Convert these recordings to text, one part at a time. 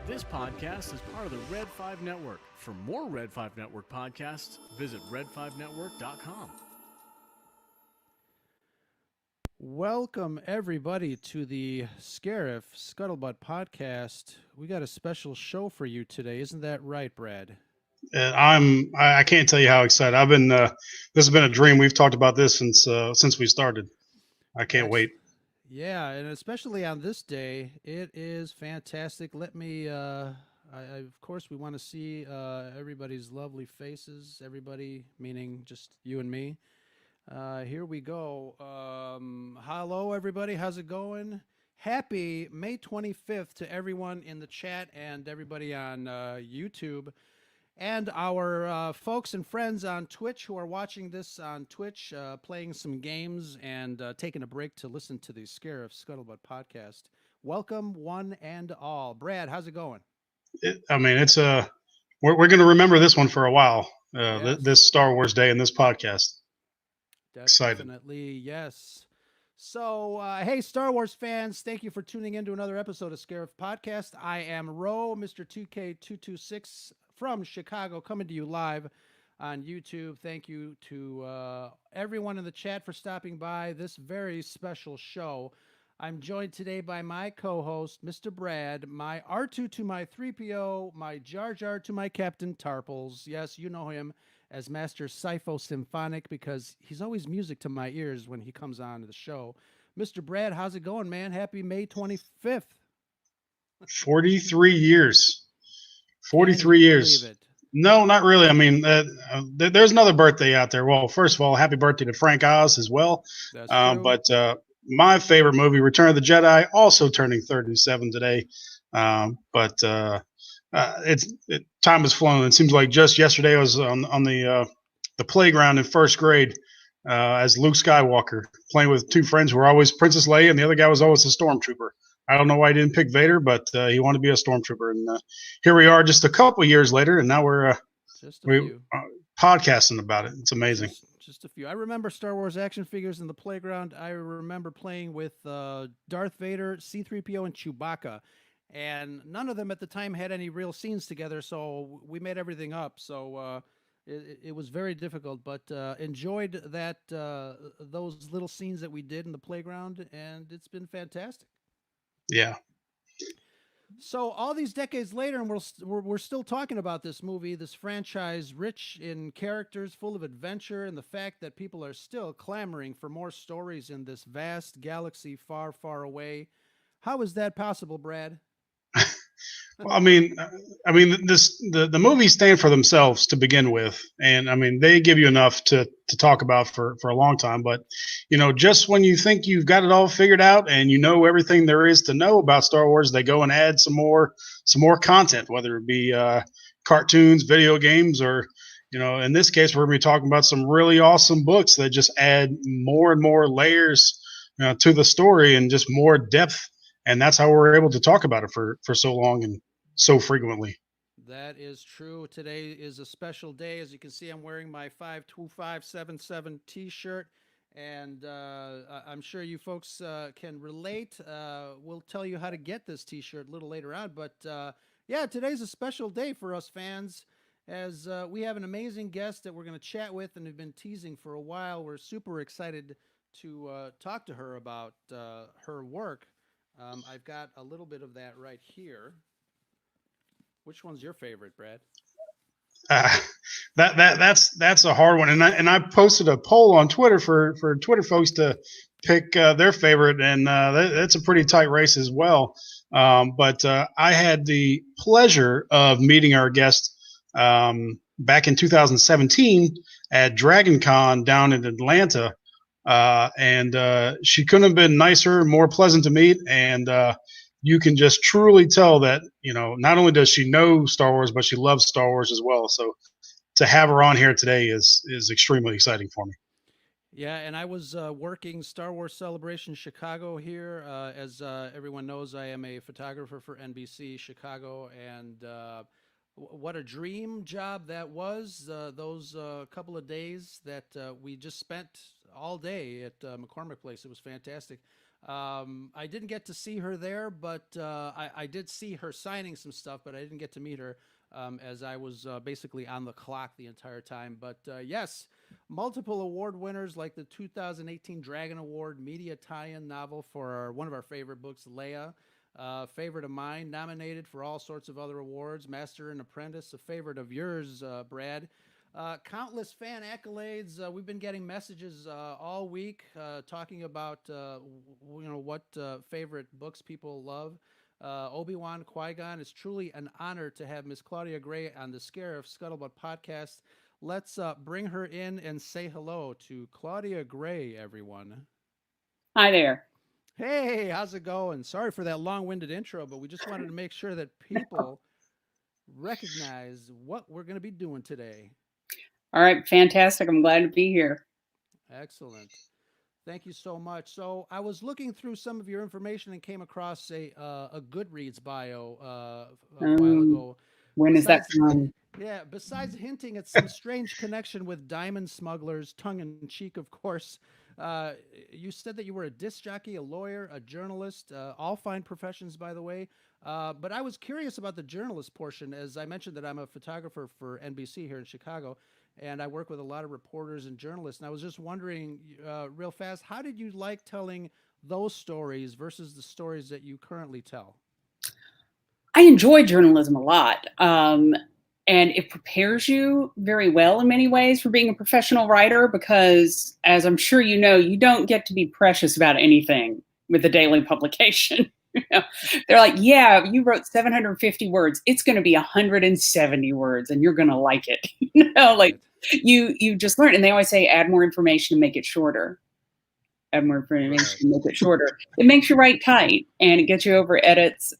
This podcast is part of the Red 5 Network. For more Red 5 Network podcasts, visit red5network.com. Welcome, everybody, to the Scarif Scuttlebutt Podcast. We got a special show for you today. Isn't that right, Brad? I can't tell you how excited I've been. This has been a dream. We've talked about this since we started. I can't wait. Yeah, and especially on this day, it is fantastic. Let me, of course, we want to see everybody's lovely faces. Everybody, meaning just you and me. Here we go. Hello, everybody. How's it going? Happy May 25th to everyone in the chat and everybody on YouTube. And our folks and friends on Twitch who are watching this on Twitch, playing some games and taking a break to listen to the Scarif Scuttlebutt podcast. Welcome, one and all. Brad, how's it going? It's we're going to remember this one for a while. Yes. This Star Wars Day and this podcast. Excited. Definitely, yes. So, hey, Star Wars fans, thank you for tuning in to another episode of Scarif Podcast. I am Ro, Mr. 2K226 from Chicago, coming to you live on YouTube. Thank you to everyone in the chat for stopping by this very special show. I'm joined today by my co-host, Mr. Brad, my R2 to my 3PO, my Jar Jar to my Captain Tarples. Yes, you know him as Master Sipho Symphonic because he's always music to my ears when he comes on the show. Mr. Brad, how's it going, man? Happy May 25th. 43 years. 43 years. Believe it? No, not really. I mean, there's another birthday out there. Well, first of all, happy birthday to Frank Oz as well. That's true. But my favorite movie, Return of the Jedi, also turning 37 today. Time has flown. It seems like just yesterday I was on the playground in first grade as Luke Skywalker, playing with two friends who were always Princess Leia, and the other guy was always a stormtrooper. I don't know why he didn't pick Vader, but he wanted to be a stormtrooper. And here we are just a couple years later, and now we're podcasting about it. It's amazing. Just a few. I remember Star Wars action figures in the playground. I remember playing with Darth Vader, C-3PO, and Chewbacca. And none of them at the time had any real scenes together, so we made everything up. So it was very difficult, but enjoyed that those little scenes that we did in the playground, and it's been fantastic. Yeah. So all these decades later, and we're still talking about this movie, this franchise, rich in characters, full of adventure, and the fact that people are still clamoring for more stories in this vast galaxy far, far away. How is that possible, Brad? Well, the movies stand for themselves to begin with, and I mean they give you enough to talk about for a long time. But just when you think you've got it all figured out and you know everything there is to know about Star Wars, they go and add some more content, whether it be cartoons, video games, or in this case we're going to be talking about some really awesome books that just add more and more layers to the story and just more depth. And that's how we're able to talk about it for so long and so frequently. That is true. Today is a special day. As you can see, I'm wearing my 52577 T-shirt, and I'm sure you folks can relate. We'll tell you how to get this T-shirt a little later on. But yeah, today's a special day for us fans, as we have an amazing guest that we're going to chat with and have been teasing for a while. We're super excited to talk to her about her work. I've got a little bit of that right here. Which one's your favorite, Brad? That's a hard one, and I posted a poll on Twitter for Twitter folks to pick their favorite, and that's a pretty tight race as well. But I had the pleasure of meeting our guest back in 2017 at Dragon Con down in Atlanta. And she couldn't have been nicer, more pleasant to meet. And you can just truly tell that, not only does she know Star Wars, but she loves Star Wars as well. So to have her on here today is extremely exciting for me. Yeah, and I was working Star Wars Celebration Chicago here. As everyone knows, I am a photographer for NBC Chicago, and what a dream job that was. Those couple of days that we just spent all day at McCormick Place. It was fantastic. I didn't get to see her there, but I did see her signing some stuff, but I didn't get to meet her as I was basically on the clock the entire time. But yes, multiple award winners like the 2018 Dragon Award media tie-in novel for one of our favorite books, Leia. Favorite of mine, nominated for all sorts of other awards, Master and Apprentice, a favorite of yours, Brad. Countless fan accolades. We've been getting messages all week talking about what favorite books people love. Obi-Wan, Qui-Gon. It's truly an honor to have Miss Claudia Gray on the Scarif Scuttlebutt Podcast. Let's bring her in and say hello to Claudia Gray, everyone. Hi there. Hey, how's it going? Sorry for that long-winded intro, but we just wanted to make sure that people recognize what we're going to be doing today. All right, fantastic. I'm glad to be here. Excellent. Thank you so much. So I was looking through some of your information and came across a Goodreads bio a while ago. When is that from? Yeah, besides hinting at some strange connection with diamond smugglers, tongue-in-cheek, of course, you said that you were a disc jockey, a lawyer, a journalist, all fine professions, by the way. But I was curious about the journalist portion, as I mentioned that I'm a photographer for NBC here in Chicago, and I work with a lot of reporters and journalists. And I was just wondering real fast, how did you like telling those stories versus the stories that you currently tell? I enjoy journalism a lot. And it prepares you very well in many ways for being a professional writer because, as I'm sure you know, you don't get to be precious about anything with a daily publication. They're like, yeah, you wrote 750 words. It's going to be 170 words and you're going to like it. You just learn. And they always say, add more information and make it shorter. Add more information and make it shorter. It makes you write tight and it gets you over edits.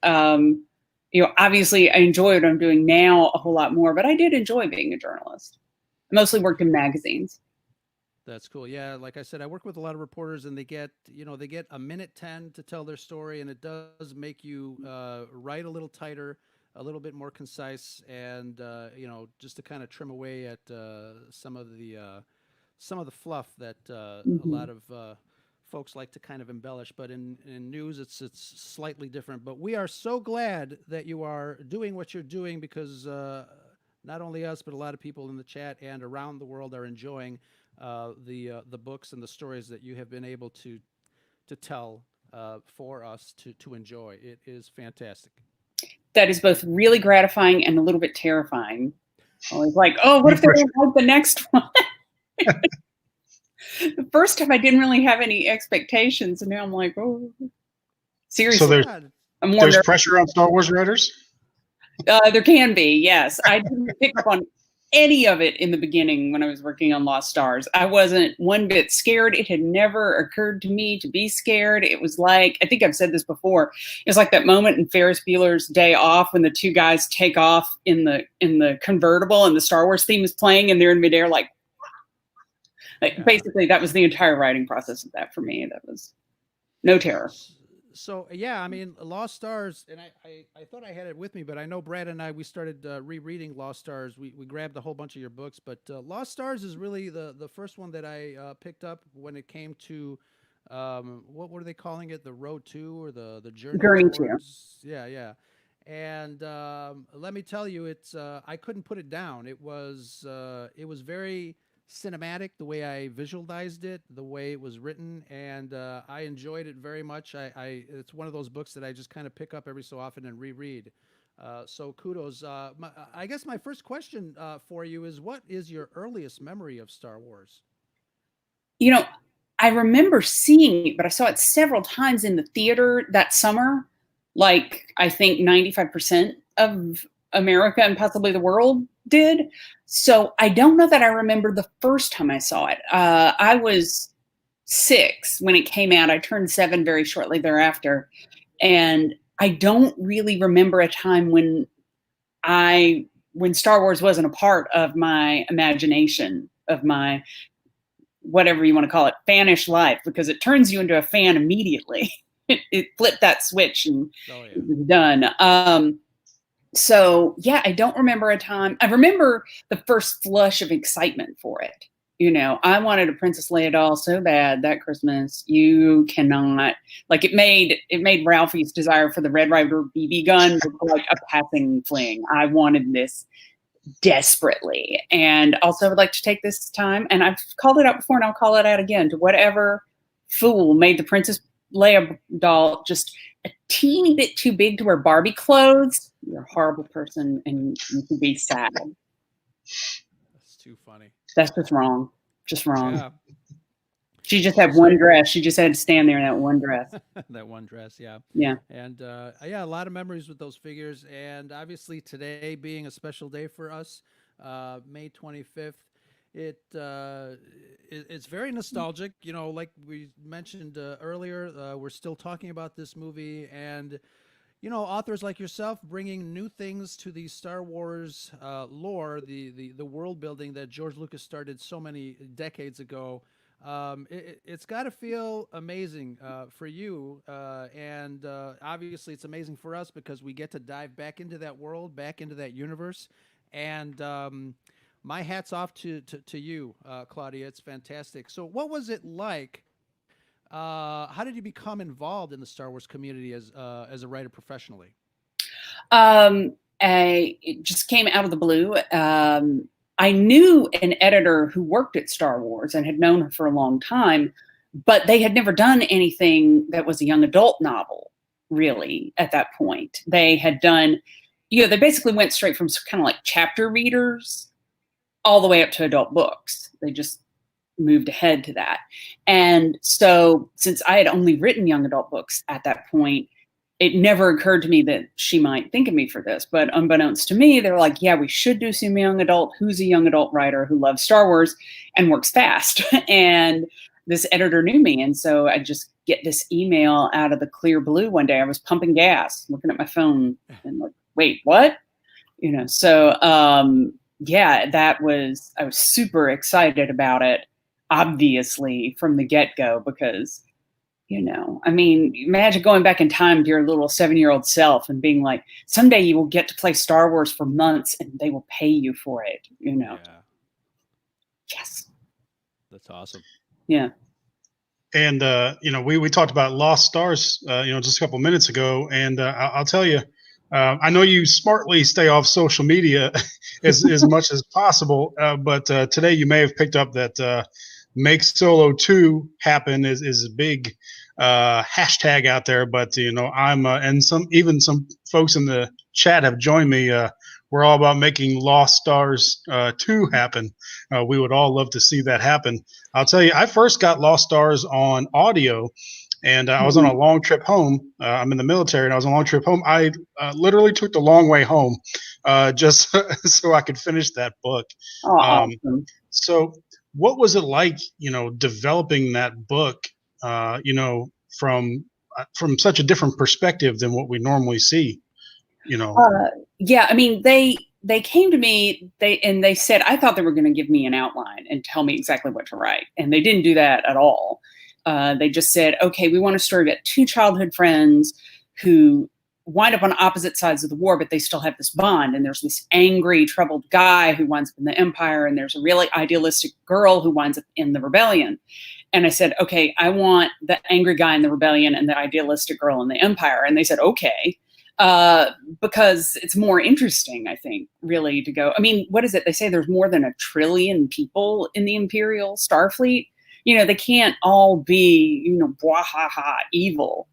Obviously I enjoy what I'm doing now a whole lot more, but I did enjoy being a journalist. I mostly worked in magazines. That's cool. Yeah. Like I said, I work with a lot of reporters and they get a minute 10 to tell their story. And it does make you write a little tighter, a little bit more concise and, just to kind of trim away at some of the fluff that a lot of folks like to kind of embellish, but in news, it's slightly different. But we are so glad that you are doing what you're doing because not only us, but a lot of people in the chat and around the world are enjoying the books and the stories that you have been able to tell for us to enjoy. It is fantastic. That is both really gratifying and a little bit terrifying. I was like, oh, what if they don't like the next one? The first time I didn't really have any expectations, and now I'm like, oh, seriously. So there's pressure on Star Wars writers? There can be, yes. I didn't pick up on any of it in the beginning when I was working on Lost Stars. I wasn't one bit scared. It had never occurred to me to be scared. It was like, I think I've said this before, it's like that moment in Ferris Bueller's Day Off when the two guys take off in the convertible and the Star Wars theme is playing and they're in midair like basically that was the entire writing process of that for me. That was no terror. So yeah, I mean, Lost Stars, and I thought I had it with me, but I know Brad and we started rereading Lost Stars. We grabbed a whole bunch of your books, but Lost Stars is really the first one that I picked up when it came to what were they calling it? The Road to or the Journey to. Yeah. And let me tell you, it's I couldn't put it down. It was very cinematic, the way I visualized it, the way it was written, and I enjoyed it very much. It's one of those books that I just kind of pick up every so often and reread. So kudos. I guess my first question for you is, what is your earliest memory of Star Wars? I remember seeing it, but I saw it several times in the theater that summer. Like, I think 95% of America and possibly the world did. So I don't know that I remember the first time I saw it. I was 6 when it came out. I turned 7 very shortly thereafter. And I don't really remember a time when Star Wars wasn't a part of my imagination, of my, whatever you want to call it, fanish life, because it turns you into a fan immediately. It flipped that switch and it was done. So yeah, I don't remember a time. I remember the first flush of excitement for it. I wanted a Princess Leia doll so bad that Christmas. You cannot, like, it made Ralphie's desire for the Red Ryder BB gun look like a passing fling. I wanted this desperately. And also I would like to take this time, and I've called it out before and I'll call it out again, to whatever fool made the Princess Leia doll just a teeny bit too big to wear Barbie clothes. You're a horrible person and you can be sad. That's too funny. That's just wrong. Just wrong. Yeah. She just had one dress. She just had to stand there in that one dress. That one dress, yeah. Yeah. And a lot of memories with those figures. And obviously today being a special day for us, May 25th, it's very nostalgic. Like we mentioned earlier, we're still talking about this movie, and authors like yourself bringing new things to the Star Wars lore, the world building that George Lucas started so many decades ago. It's got to feel amazing for you, and obviously it's amazing for us because we get to dive back into that world, back into that universe. And my hat's off to you, Claudia. It's fantastic. So what was it like? How did you become involved in the Star Wars community as a writer professionally? It just came out of the blue. I knew an editor who worked at Star Wars and had known her for a long time, but they had never done anything that was a young adult novel, really, at that point. They had done, they basically went straight from kind of like chapter readers all the way up to adult books. They just moved ahead to that. And so since I had only written young adult books at that point, it never occurred to me that she might think of me for this. But unbeknownst to me, they're like, yeah, we should do some young adult. Who's a young adult writer who loves Star Wars and works fast? And this editor knew me. And so I just get this email out of the clear blue one day. I was pumping gas, looking at my phone and like, wait, what? So I was super excited about it, obviously, from the get-go, because imagine going back in time to your little 7-year-old self and being like, someday you will get to play Star Wars for months and they will pay you for it, Yeah. Yes. That's awesome. Yeah. And, we talked about Lost Stars, just a couple minutes ago. And I'll tell you, I know you smartly stay off social media as much as possible. But today you may have picked up that Make Solo 2 happen is a big hashtag out there. But, I'm and some folks in the chat have joined me. We're all about making Lost Stars 2 happen. We would all love to see that happen. I'll tell you, I first got Lost Stars on audio, and I was on a long trip home. I'm in the military, and I was on a long trip home. I literally took the long way home just so I could finish that book. Awesome. So what was it like, developing that book, from such a different perspective than what we normally see? They came to me, they said, I thought they were going to give me an outline and tell me exactly what to write. And they didn't do that at all. They just said, okay, we want a story about 2 childhood friends who wind up on opposite sides of the war, but they still have this bond. And there's this angry, troubled guy who winds up in the Empire. And there's a really idealistic girl who winds up in the rebellion. And I said, okay, I want the angry guy in the rebellion and the idealistic girl in the Empire. And they said, okay. Because it's more interesting, I think, really, to go. What is it? They say there's more than 1 trillion people in the Imperial Starfleet. They can't all be, bwahaha, evil.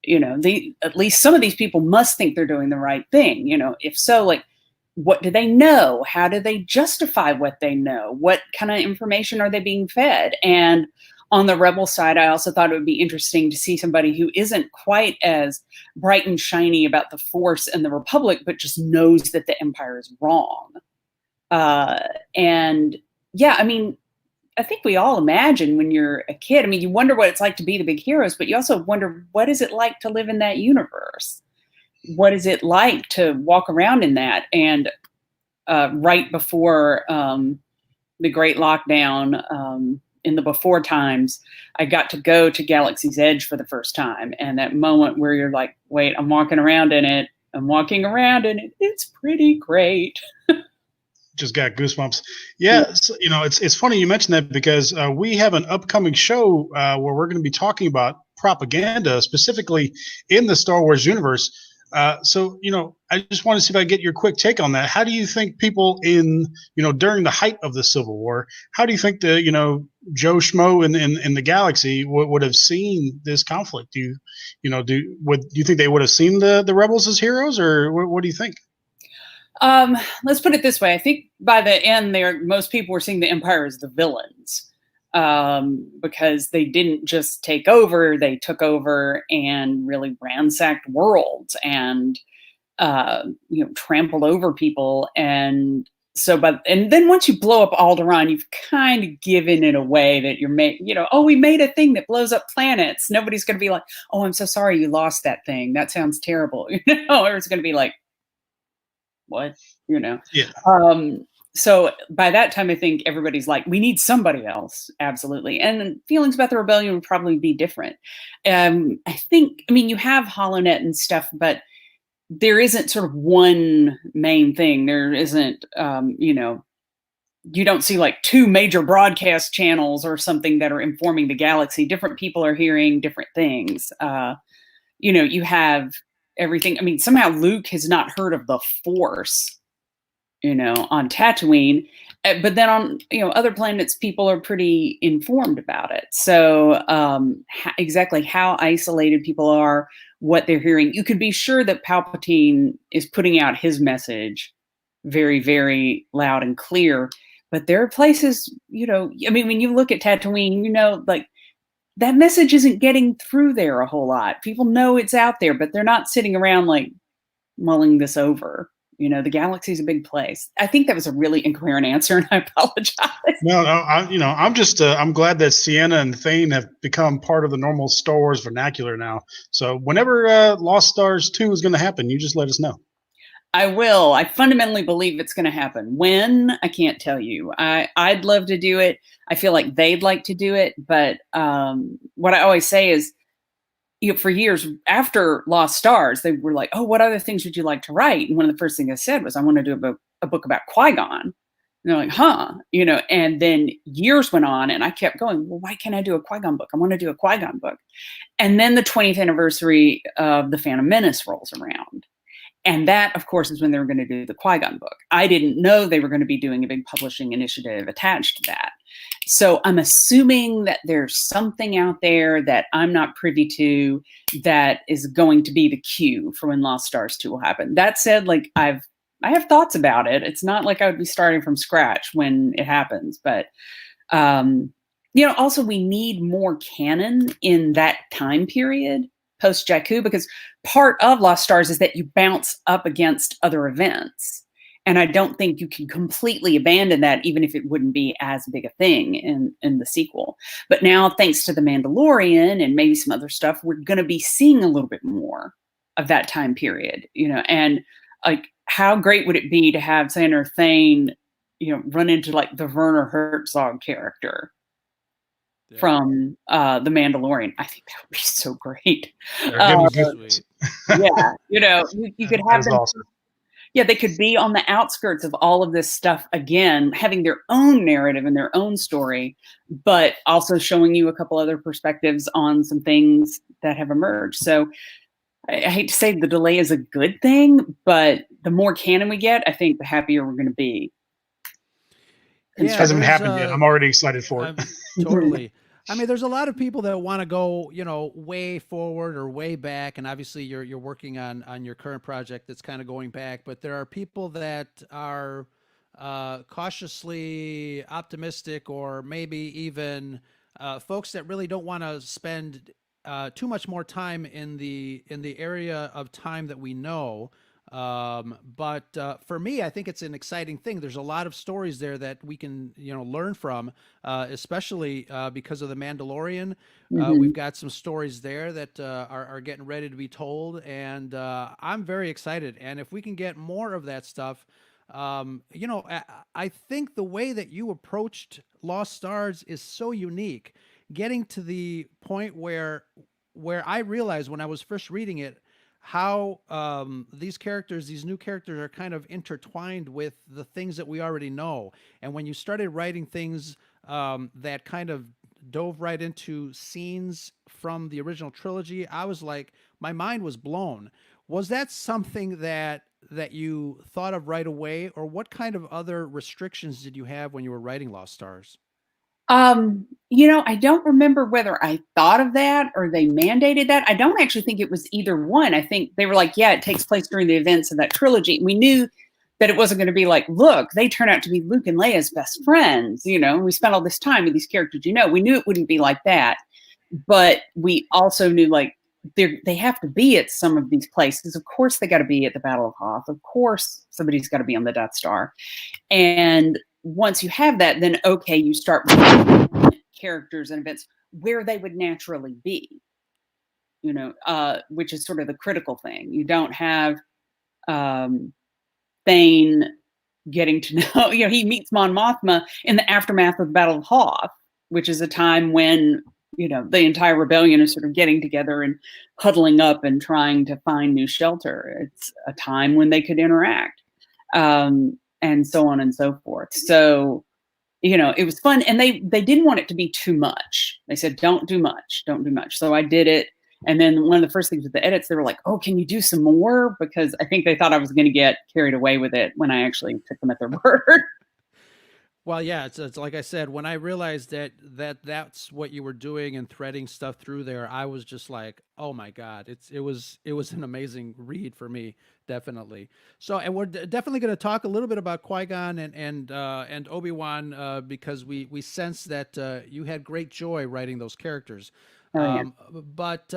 At least some of these people must think they're doing the right thing. If so, like, what do they know? How do they justify what they know? What kind of information are they being fed? And on the rebel side, I also thought it would be interesting to see somebody who isn't quite as bright and shiny about the Force and the Republic, but just knows that the Empire is wrong. I think we all imagine when you're a kid, you wonder what it's like to be the big heroes, but you also wonder, what is it like to live in that universe? What is it like to walk around in that? And right before the Great Lockdown, in the before times, I got to go to Galaxy's Edge for the first time. And that moment where you're like, wait, I'm walking around in it. It's pretty great. just got goosebumps. Yeah, so, it's funny you mentioned that because we have an upcoming show where we're going to be talking about propaganda, specifically in the Star Wars universe. So, I just want to see if I get your quick take on that. How do you think people during the height of the Civil War, how do you think the, Joe Schmo in the galaxy would have seen this conflict? Do you think they would have seen the rebels as heroes, or what do you think? Let's put it this way. I think by the end most people were seeing the Empire as the villains, because they didn't just take over, they took over and really ransacked worlds and, trampled over people. And then once you blow up Alderaan, you've kind of given it away that we made a thing that blows up planets. Nobody's going to be like, oh, I'm so sorry you lost that thing. That sounds terrible. Or it's going to be like, what? Yeah. So by that time, I think everybody's like, we need somebody else. Absolutely. And feelings about the rebellion would probably be different. You have HoloNet and stuff, but there isn't sort of one main thing. There isn't, you don't see like two major broadcast channels or something that are informing the galaxy. Different people are hearing different things. You have everything. Somehow Luke has not heard of the Force, on Tatooine, but then on, other planets, people are pretty informed about it. So exactly how isolated people are, what they're hearing, you could be sure that Palpatine is putting out his message very, very loud and clear. But there are places, when you look at Tatooine, like that message isn't getting through there a whole lot. People know it's out there, but they're not sitting around like mulling this over. The galaxy is a big place. I think that was a really incoherent answer, and I apologize. No, I'm glad that Sienna and Thane have become part of the normal Star Wars vernacular now. So whenever Lost Stars 2 is going to happen, you just let us know. I will. I fundamentally believe it's going to happen. When? I can't tell you. I'd love to do it. I feel like they'd like to do it. But what I always say is, for years after Lost Stars, they were like, oh, what other things would you like to write? And one of the first things I said was, I want to do a book about Qui-Gon. And they're like, huh? And then years went on and I kept going, well, why can't I do a Qui-Gon book? I want to do a Qui-Gon book. And then the 20th anniversary of The Phantom Menace rolls around. And that, of course, is when they were going to do the Qui-Gon book. I didn't know they were going to be doing a big publishing initiative attached to that. So I'm assuming that there's something out there that I'm not privy to that is going to be the cue for when Lost Stars 2 will happen. That said, like I have thoughts about it. It's not like I would be starting from scratch when it happens, but also we need more canon in that time period post Jakku, because part of Lost Stars is that you bounce up against other events. And I don't think you can completely abandon that, even if it wouldn't be as big a thing in the sequel. But now, thanks to The Mandalorian and maybe some other stuff, we're going to be seeing a little bit more of that time period, and like, how great would it be to have Senator Thane, run into like the Werner Herzog character from The Mandalorian? I think that would be so great. You could have them. Awesome. Yeah, they could be on the outskirts of all of this stuff again, having their own narrative and their own story, but also showing you a couple other perspectives on some things that have emerged. So I hate to say the delay is a good thing, but the more canon we get, I think the happier we're going to be. It hasn't happened yet. I'm already excited for it. Totally. There's a lot of people that want to go, way forward or way back. And obviously you're working on your current project that's kind of going back, but there are people that are cautiously optimistic, or maybe even folks that really don't want to spend too much more time in the area of time that we know. But for me, I think it's an exciting thing. There's a lot of stories there that we can, learn from, especially because of The Mandalorian. We've got some stories there that are getting ready to be told, and I'm very excited. And if we can get more of that stuff, I think the way that you approached Lost Stars is so unique, getting to the point where I realized when I was first reading it, how these characters, these new characters, are kind of intertwined with the things that we already know. And when you started writing things that kind of dove right into scenes from the original trilogy, I was like, my mind was blown. Was that something that you thought of right away, or what kind of other restrictions did you have when you were writing Lost Stars? I don't remember whether I thought of that or they mandated that. I don't actually think it was either one. I think they were like, yeah, it takes place during the events of that trilogy. We knew that it wasn't going to be like, look, they turn out to be Luke and Leia's best friends. We spent all this time with these characters. We knew it wouldn't be like that, but we also knew like they have to be at some of these places. Of course, they got to be at the Battle of Hoth. Of course, somebody's got to be on the Death Star. And once you have that, then okay, you start with characters and events where they would naturally be, which is sort of the critical thing. You don't have Thane getting to know, he meets Mon Mothma in the aftermath of the Battle of Hoth, which is a time when, the entire rebellion is sort of getting together and huddling up and trying to find new shelter. It's a time when they could interact. And so on and so forth. So, it was fun. And they didn't want it to be too much. They said, don't do much. So I did it. And then one of the first things with the edits, they were like, oh, can you do some more? Because I think they thought I was going to get carried away with it when I actually took them at their word. Well, yeah, it's like I said, when I realized that's what you were doing and threading stuff through there, I was just like, oh my God, it was an amazing read for me, definitely. So, and we're definitely going to talk a little bit about Qui-Gon and Obi-Wan because we sense that you had great joy writing those characters. But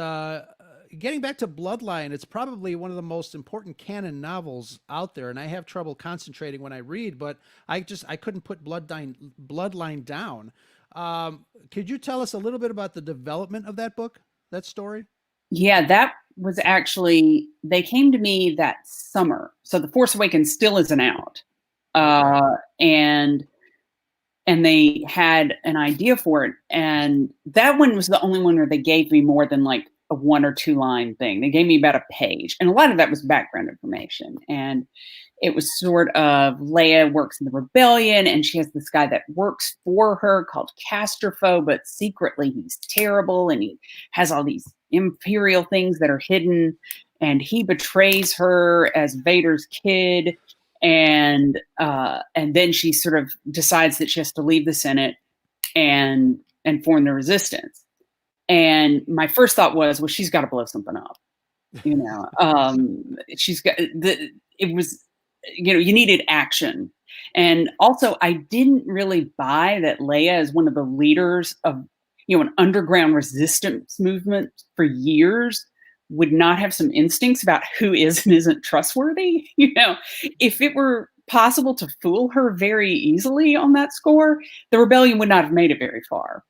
getting back to Bloodline, it's probably one of the most important canon novels out there, and I have trouble concentrating when I read, but I couldn't put Bloodline down. Could you tell us a little bit about the development of that book, that story? Yeah, that was actually, they came to me that summer. So The Force Awakens still isn't out. And they had an idea for it. And that one was the only one where they gave me more than like a 1 or 2 line thing. They gave me about a page. And a lot of that was background information. And it was sort of Leia works in the rebellion and she has this guy that works for her called Casterfo, but secretly he's terrible and he has all these imperial things that are hidden. And he betrays her as Vader's kid. And then she sort of decides that she has to leave the Senate and form the resistance. And my first thought was, well, she's got to blow something up. She's got it was, you needed action. And also I didn't really buy that Leia is one of the leaders of, an underground resistance movement for years would not have some instincts about who is and isn't trustworthy. If it were possible to fool her very easily on that score, the rebellion would not have made it very far.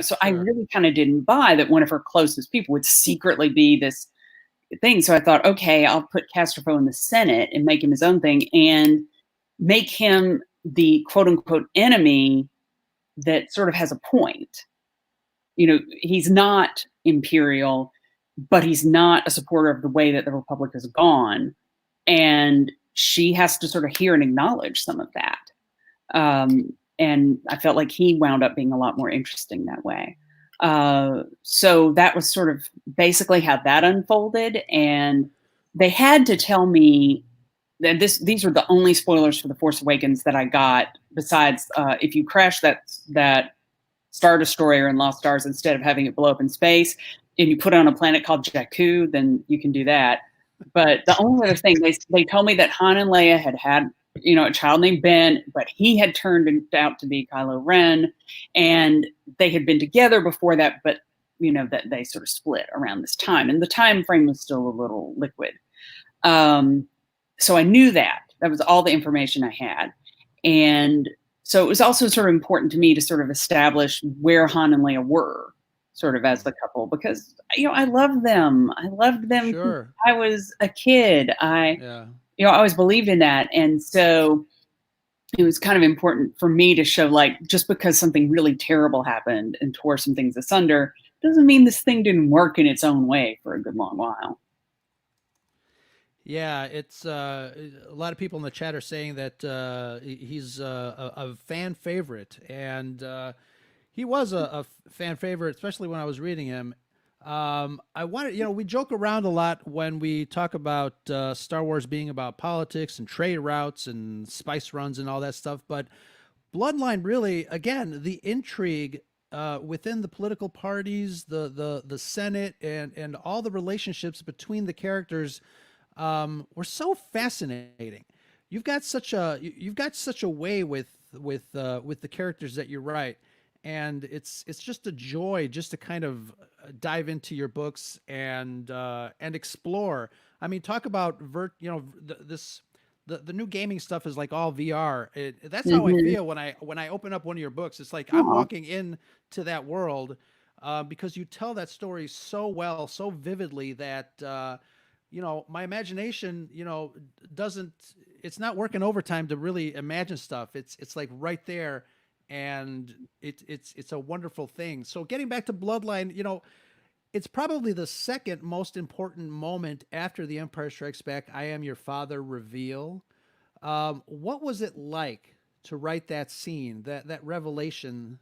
So I really kind of didn't buy that one of her closest people would secretly be this thing. So I thought, okay, I'll put Casterfo in the Senate and make him his own thing and make him the quote unquote enemy that sort of has a point. He's not imperial, but he's not a supporter of the way that the Republic has gone. And she has to sort of hear and acknowledge some of that. And I felt like he wound up being a lot more interesting that way. So that was sort of basically how that unfolded. And they had to tell me that these were the only spoilers for The Force Awakens that I got, besides if you crash that Star Destroyer in Lost Stars instead of having it blow up in space, and you put it on a planet called Jakku, then you can do that. But the only other thing, they told me that Han and Leia had a child named Ben, but he had turned out to be Kylo Ren, and they had been together before that, but that they sort of split around this time, and the time frame was still a little liquid. So I knew that was all the information I had, and so it was also sort of important to me to sort of establish where Han and Leia were, sort of as the couple, because I loved them. I loved them. Sure. I was a kid. I always believed in that. And so it was kind of important for me to show, like, just because something really terrible happened and tore some things asunder doesn't mean this thing didn't work in its own way for a good long while. Yeah, it's a lot of people in the chat are saying that he's a fan favorite, and he was a fan favorite, especially when I was reading him. I wanted, we joke around a lot when we talk about Star Wars being about politics and trade routes and spice runs and all that stuff, but Bloodline really, again, the intrigue within the political parties, the Senate, and all the relationships between the characters were so fascinating. You've got such a way with the characters that you write, and it's just a joy just to kind of dive into your books and explore. I mean, talk about the new gaming stuff is like all VR. That's how I feel when I open up one of your books. It's like I'm walking into that world because you tell that story so well, so vividly that my imagination, it's not working overtime to really imagine stuff. It's like right there, and it's a wonderful thing. So getting back to Bloodline, it's probably the second most important moment after The Empire Strikes Back, I am your father reveal. What was it like to write that scene, that revelation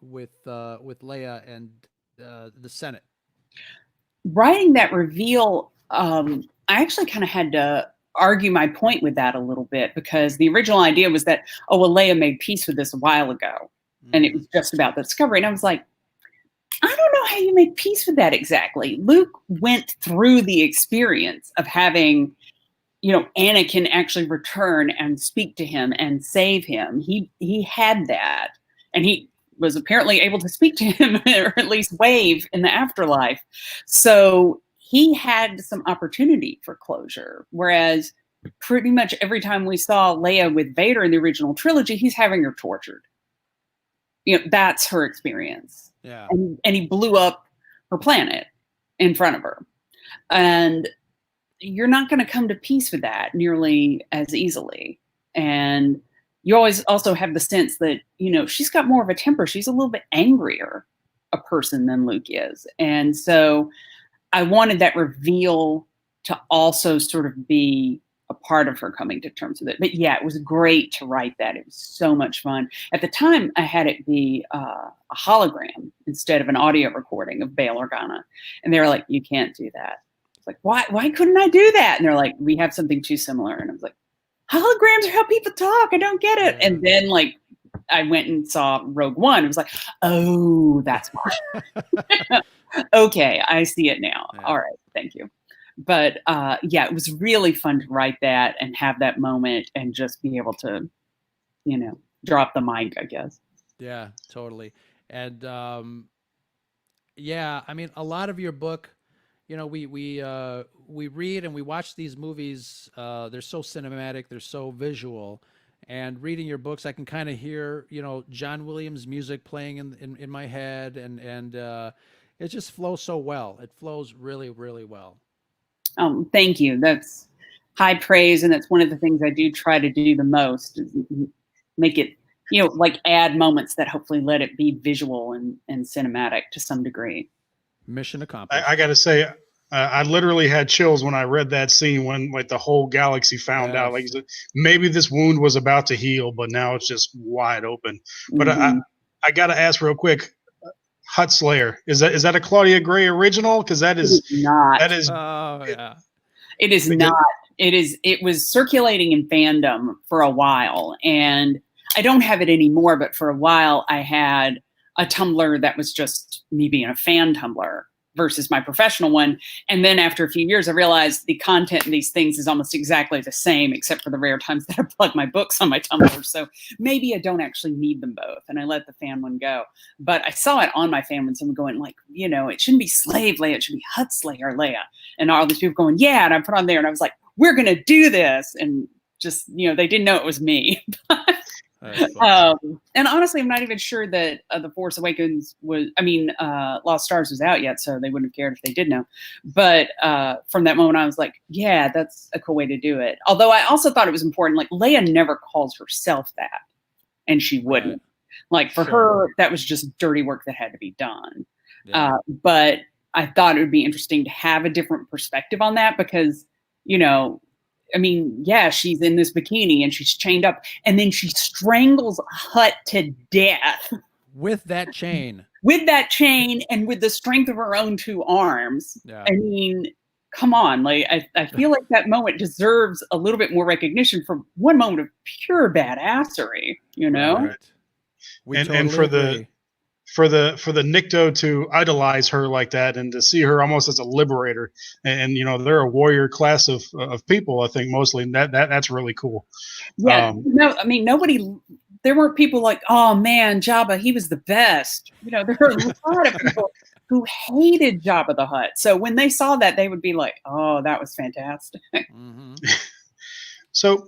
with Leia and the Senate? Writing that reveal, I actually kind of had to argue my point with that a little bit, because the original idea was that, Leia made peace with this a while ago, and it was just about the discovery. And I was like, I don't know how you make peace with that exactly. Luke went through the experience of having, Anakin actually return and speak to him and save him. He had that, and he was apparently able to speak to him or at least wave in the afterlife. So he had some opportunity for closure. Whereas pretty much every time we saw Leia with Vader in the original trilogy, he's having her tortured. That's her experience. Yeah. And he blew up her planet in front of her. And you're not going to come to peace with that nearly as easily. And you always also have the sense that, she's got more of a temper. She's a little bit angrier a person than Luke is. And so I wanted that reveal to also sort of be a part of her coming to terms with it. But yeah, it was great to write that. It was so much fun. At the time, I had it be a hologram instead of an audio recording of Bail Organa. And they were like, you can't do that. It's like, why couldn't I do that? And they're like, we have something too similar. And I was like, holograms are how people talk. I don't get it. And then I went and saw Rogue One. It was like, oh, that's why. Okay, I see it now. Yeah. All right, thank you. But it was really fun to write that and have that moment and just be able to, drop the mic, I guess. Yeah, totally. And I mean, a lot of your book, we read and we watch these movies. They're so cinematic, they're so visual. And reading your books, I can kind of hear, John Williams' music playing in my head, and it just flows so well. It flows really, really well. Thank you. That's high praise, and that's one of the things I do try to do the most, is make it, add moments that hopefully let it be visual and cinematic to some degree. Mission accomplished. I got to say, I literally had chills when I read that scene when the whole galaxy found out, maybe this wound was about to heal, but now it's just wide open. But I got to ask real quick, Hutt Slayer, is that a Claudia Gray original? Because that is not. That is. Oh yeah. It is not. It was circulating in fandom for a while, and I don't have it anymore. But for a while, I had a Tumblr that was just me being a fan Tumblr versus my professional one. And then after a few years, I realized the content in these things is almost exactly the same, except for the rare times that I plug my books on my Tumblr. So maybe I don't actually need them both, and I let the fan one go. But I saw it on my fan one, someone going it shouldn't be Slave Leia, it should be Hutt Slayer Leia. And all these people going, yeah. And I put on there and I was like, we're going to do this. And just, they didn't know it was me. And honestly, I'm not even sure that The Force Awakens Lost Stars was out yet, so they wouldn't have cared if they did know. But from that moment, I was like, yeah, that's a cool way to do it. Although I also thought it was important, Leia never calls herself that, and she wouldn't. For her, that was just dirty work that had to be done. Yeah. But I thought it would be interesting to have a different perspective on that, because you know, I mean, yeah, she's in this bikini and she's chained up, and then she strangles Hut to death with that chain. With that chain and with the strength of her own two arms. Yeah. I mean, come on. Like, I feel like that moment deserves a little bit more recognition for one moment of pure badassery, you know? Right. And for the Nikto to idolize her like that and to see her almost as a liberator, and you know, they're a warrior class of people, I think, mostly, and that's really cool. Yeah. No, I mean, there weren't people like, oh man, Jabba, he was the best. You know, there were a lot of people who hated Jabba the Hutt. So when they saw that, they would be like, oh, that was fantastic. Mm-hmm. So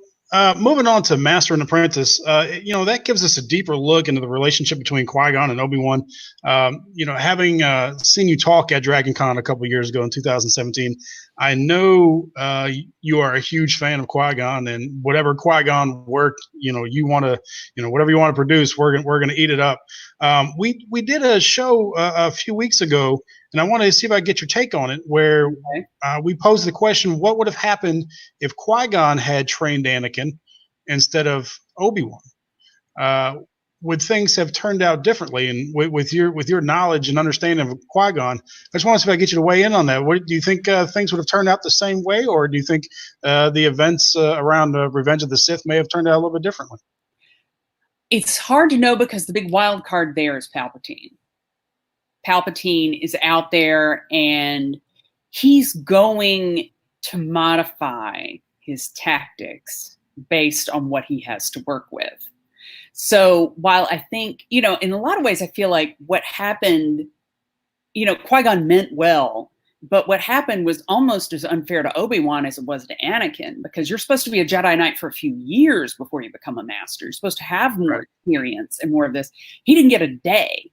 moving on to Master and Apprentice, you know, that gives us a deeper look into the relationship between Qui-Gon and Obi-Wan. You know, having seen you talk at Dragon Con a couple of years ago in 2017, I know you are a huge fan of Qui-Gon, and whatever Qui-Gon work, you know, you want to, you know, whatever you want to produce, we're gonna eat it up. We did a show a few weeks ago, and I wanted to see if I could get your take on it, where we posed the question, what would have happened if Qui-Gon had trained Anakin instead of Obi-Wan? Would things have turned out differently? And with your knowledge and understanding of Qui-Gon, I just want to see if I get you to weigh in on that. What do you think things would have turned out the same way, or do you think the events around Revenge of the Sith may have turned out a little bit differently? It's hard to know because the big wild card there is Palpatine. Palpatine is out there and he's going to modify his tactics based on what he has to work with. So while I think, you know, in a lot of ways, I feel like what happened, you know, Qui-Gon meant well, but what happened was almost as unfair to Obi-Wan as it was to Anakin, because you're supposed to be a Jedi Knight for a few years before you become a master. You're supposed to have more experience and more of this. He didn't get a day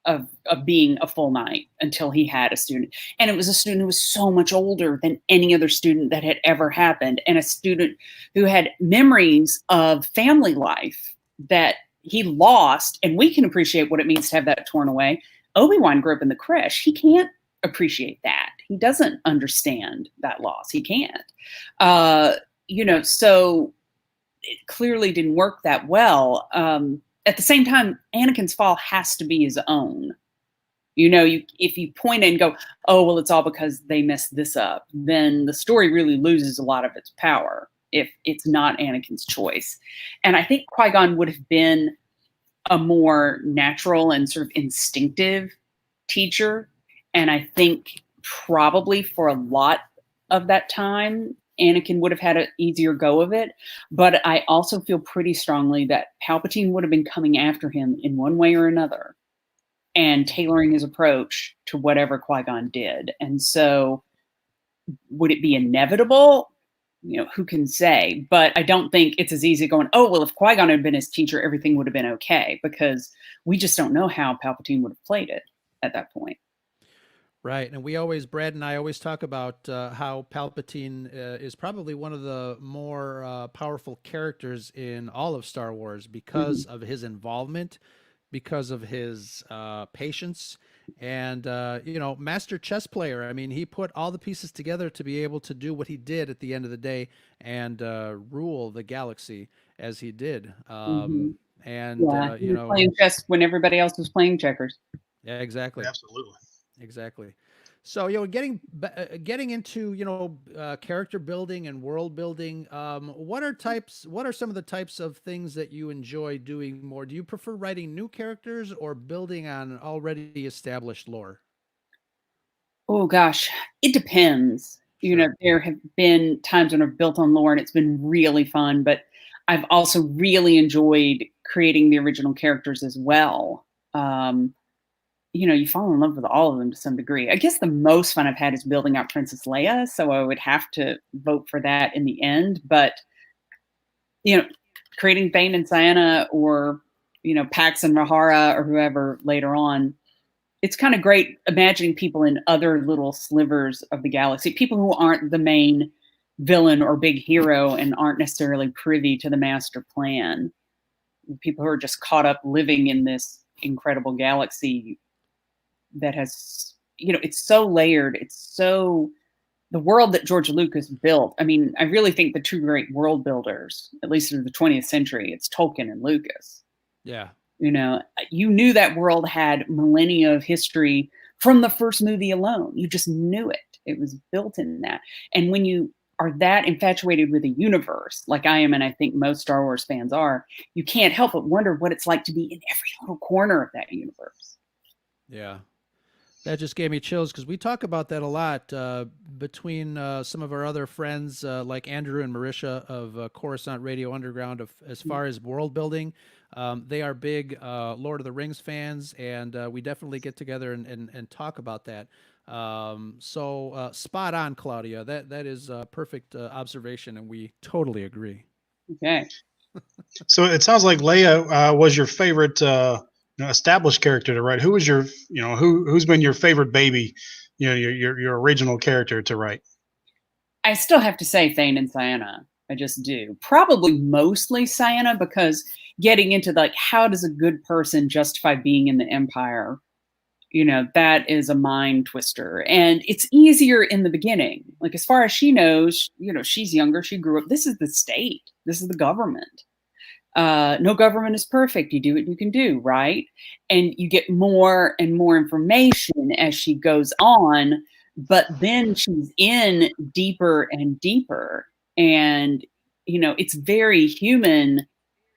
of being a full knight until he had a student. And it was a student who was so much older than any other student that had ever happened, and a student who had memories of family life that he lost. And we can appreciate what it means to have that torn away. Obi-Wan grew up in the creche. He can't appreciate that. He doesn't understand that loss. He can't. You know, so it clearly didn't work that well. At the same time, Anakin's fall has to be his own. You know, if you point and go, oh, well, it's all because they messed this up, then the story really loses a lot of its power if it's not Anakin's choice. And I think Qui-Gon would have been a more natural and sort of instinctive teacher. And I think probably for a lot of that time, Anakin would have had an easier go of it. But I also feel pretty strongly that Palpatine would have been coming after him in one way or another and tailoring his approach to whatever Qui-Gon did. And so would it be inevitable? You know, who can say? But I don't think it's as easy going, oh, well, if Qui-Gon had been his teacher, everything would have been okay, because we just don't know how Palpatine would have played it at that point. Right. And Brad and I always talk about how Palpatine is probably one of the more powerful characters in all of Star Wars because of his involvement, because of his patience, and, you know, master chess player. I mean, he put all the pieces together to be able to do what he did at the end of the day and rule the galaxy as he did. And, you know, playing chess when everybody else was playing checkers. Yeah, exactly. Absolutely. Exactly. So, you know, getting into, you know, character building and world building, what are some of the types of things that you enjoy doing more? Do you prefer writing new characters or building on already established lore? Oh gosh, it depends. Sure. You know, there have been times when I've built on lore and it's been really fun, but I've also really enjoyed creating the original characters as well. You know, you fall in love with all of them to some degree. I guess the most fun I've had is building out Princess Leia, so I would have to vote for that in the end. But, you know, creating Thane and Ciena, or, you know, Pax and Rahara, or whoever later on, it's kind of great imagining people in other little slivers of the galaxy, people who aren't the main villain or big hero and aren't necessarily privy to the master plan. People who are just caught up living in this incredible galaxy that has, you know, it's so layered, it's so the world that George Lucas built. I mean, I really think the two great world builders, at least in the 20th century, it's Tolkien and Lucas. Yeah. You know, you knew that world had millennia of history from the first movie alone. You just knew it. It was built in that. And when you are that infatuated with a universe, like I am, and I think most Star Wars fans are, you can't help but wonder what it's like to be in every little corner of that universe. Yeah. That just gave me chills because we talk about that a lot between some of our other friends like Andrew and Marisha of Coruscant Radio Underground as far as world building. They are big Lord of the Rings fans, and we definitely get together and talk about that. So spot on, Claudia. That is a perfect observation, and we totally agree. Okay. So it sounds like Leia was your favorite established character to write. Who was your, who's been your favorite baby, your original character to write? I still have to say Thane and Ciena. I just do. Probably mostly Ciena, because getting into like, how does a good person justify being in the Empire? That is a mind twister. And it's easier in the beginning. Like, as far as she knows, she's younger. She grew up. This is the state. This is the government. No government is perfect. You do what you can do, right? And you get more and more information as she goes on, but then she's in deeper and deeper. And, it's very human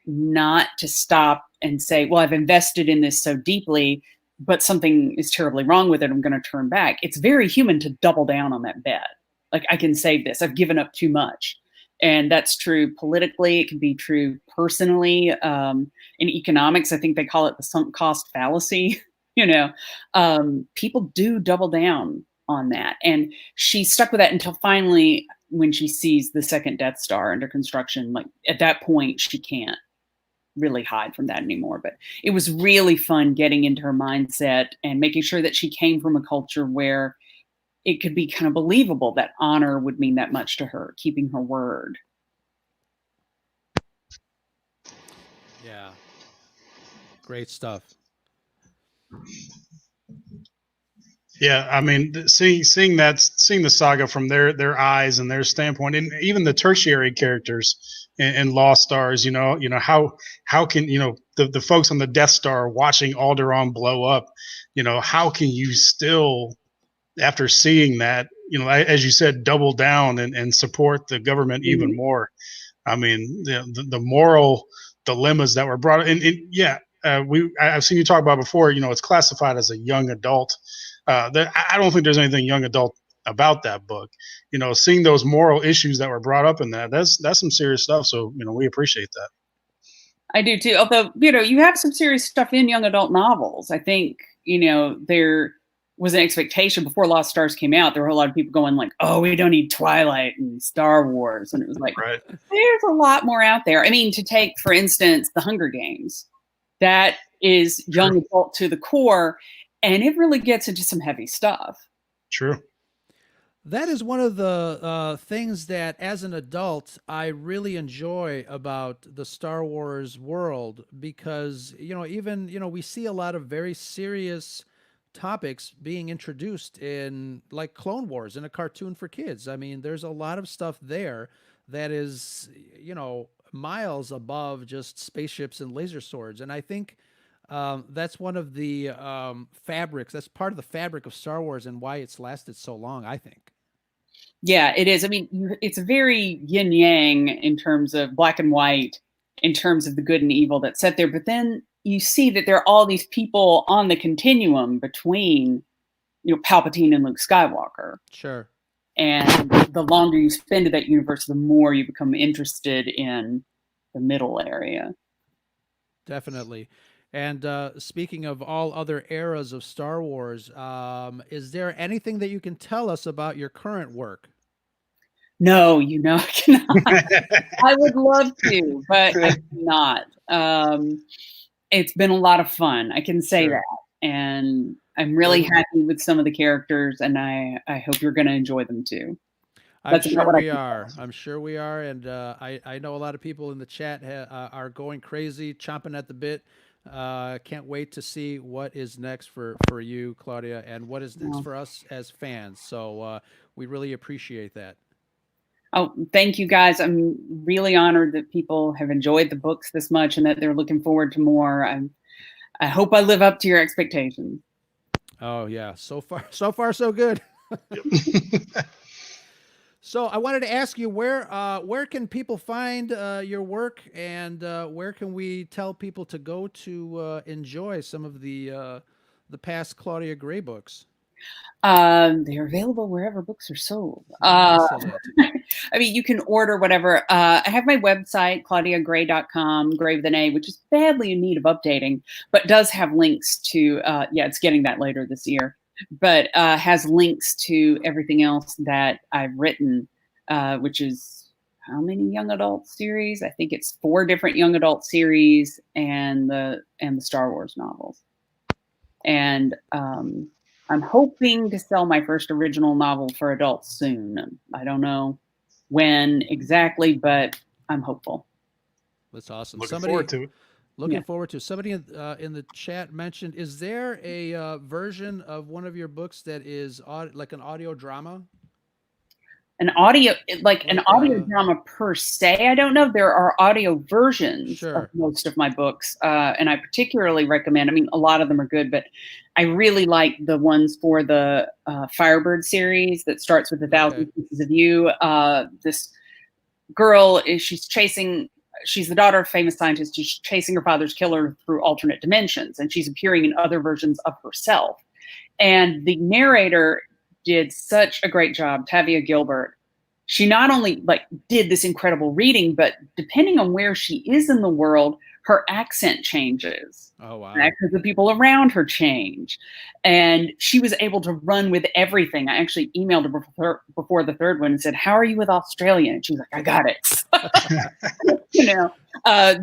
not to stop and say, well, I've invested in this so deeply, but something is terribly wrong with it. I'm going to turn back. It's very human to double down on that bet. Like, I can save this. I've given up too much. And that's true politically. It can be true personally. In economics, I think they call it the sunk cost fallacy. People do double down on that. And she stuck with that until finally, when she sees the second Death Star under construction, like at that point, she can't really hide from that anymore. But it was really fun getting into her mindset and making sure that she came from a culture where it could be kind of believable that honor would mean that much to her, keeping her word. Yeah. Great stuff. Yeah, I mean, seeing the saga from their eyes and their standpoint, and even the tertiary characters in Lost Stars, how can the folks on the Death Star watching Alderaan blow up, how can you still, after seeing that, as you said, double down and support the government even more? I mean, the moral dilemmas that were brought in. I've seen you talk about before. It's classified as a young adult. I don't think there's anything young adult about that book. Seeing those moral issues that were brought up in that's some serious stuff. So we appreciate that. I do too. Although you have some serious stuff in young adult novels. I think there was an expectation before Lost Stars came out. There were a lot of people going like, "Oh, we don't need Twilight and Star Wars," and it was like, right. There's a lot more out there. I mean, to take for instance, The Hunger Games, that is young adult to the core. And it really gets into some heavy stuff. True. That is one of the things that, as an adult, I really enjoy about the Star Wars world, because, we see a lot of very serious topics being introduced in, like, Clone Wars in a cartoon for kids. I mean, there's a lot of stuff there that is, miles above just spaceships and laser swords. And I think that's one of the fabrics. That's part of the fabric of Star Wars and why it's lasted so long, I think. Yeah, it is. I mean, it's very yin yang in terms of black and white, in terms of the good and evil that's set there. But then you see that there are all these people on the continuum between, Palpatine and Luke Skywalker. Sure. And the longer you spend in that universe, the more you become interested in the middle area. Definitely. And speaking of all other eras of Star Wars, is there anything that you can tell us about your current work? No, I cannot. I would love to, but I cannot. It's been a lot of fun. I can say that. And I'm really happy with some of the characters, and I hope you're going to enjoy them too. I'm sure we are. I'm sure we are. And I know a lot of people in the chat are going crazy, chomping at the bit Can't wait to see what is next for you, Claudia, and what is next for us as fans. So we really appreciate that. Oh, thank you guys. I'm really honored that people have enjoyed the books this much and that they're looking forward to more. I hope I live up to your expectations. Oh yeah, so far so good. So I wanted to ask you where can people find your work, and where can we tell people to go to enjoy some of the past Claudia Gray books? They're available wherever books are sold. Excellent. I mean, you can order whatever. I have my website, claudiagray.com, Gray with an A, which is badly in need of updating, but does have links to, it's getting that later this year, but has links to everything else that I've written, which is how many young adult series? I think it's 4 different young adult series and the Star Wars novels. And I'm hoping to sell my first original novel for adults soon. I don't know when exactly, but I'm hopeful. That's awesome. Looking forward to it. Looking forward to. Somebody in the chat mentioned, is there a version of one of your books that is like an audio drama? An audio drama per se, I don't know. There are audio versions of most of my books, and I particularly recommend. I mean, a lot of them are good, but I really like the ones for the Firebird series that starts with 1,000 Pieces of You. This girl she's the daughter of a famous scientist. She's chasing her father's killer through alternate dimensions, and she's appearing in other versions of herself. And the narrator did such a great job, Tavia Gilbert. She not only did this incredible reading, but depending on where she is in the world, her accent changes. Oh, wow. The accents of people around her change. And she was able to run with everything. I actually emailed her before the third one and said, "How are you with Australian?" And she was like, "I got it."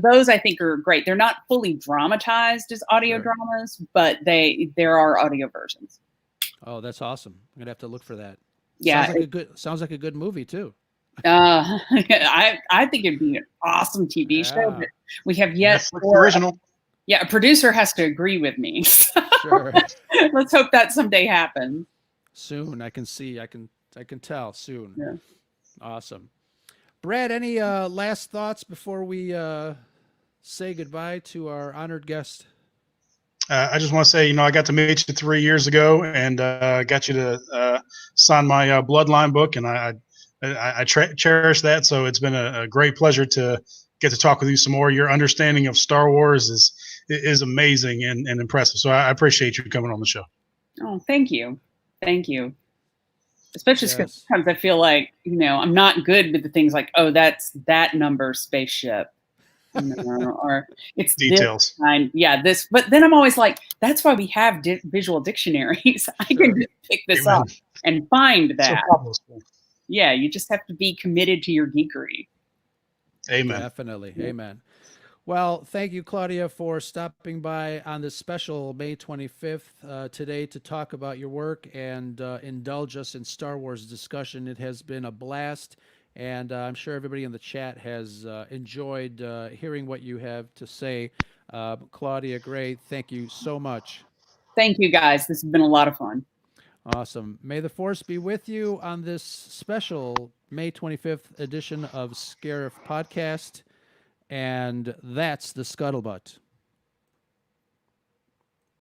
Those I think are great. They're not fully dramatized as audio dramas, but there are audio versions. Oh, that's awesome. I'm gonna have to look for that. Yeah, sounds like a good movie too. I think it'd be an awesome TV show. But we have yet original. Yeah, a producer has to agree with me. Sure. Let's hope that someday happens. Soon. I can tell soon. Yeah. Awesome. Brad, any last thoughts before we say goodbye to our honored guest? I just want to say, I got to meet you 3 years ago, and got you to sign my Bloodline book, and I cherish that. So it's been a great pleasure to get to talk with you some more. Your understanding of Star Wars is amazing and impressive. So I appreciate you coming on the show. Oh, thank you. Thank you. Especially because sometimes I feel like, I'm not good with the things like, oh, that's that number spaceship. Or it's details. This, but then I'm always like, that's why we have visual dictionaries. I can just pick this up and find that. Yeah, you just have to be committed to your geekery. Amen. Definitely. Amen. Well, thank you, Claudia, for stopping by on this special May 25th today to talk about your work and indulge us in Star Wars discussion. It has been a blast. And I'm sure everybody in the chat has enjoyed hearing what you have to say. Claudia Gray, thank you so much. Thank you, guys. This has been a lot of fun. Awesome. May the Force be with you on this special May 25th edition of Scarif Podcast. And that's the Scuttlebutt.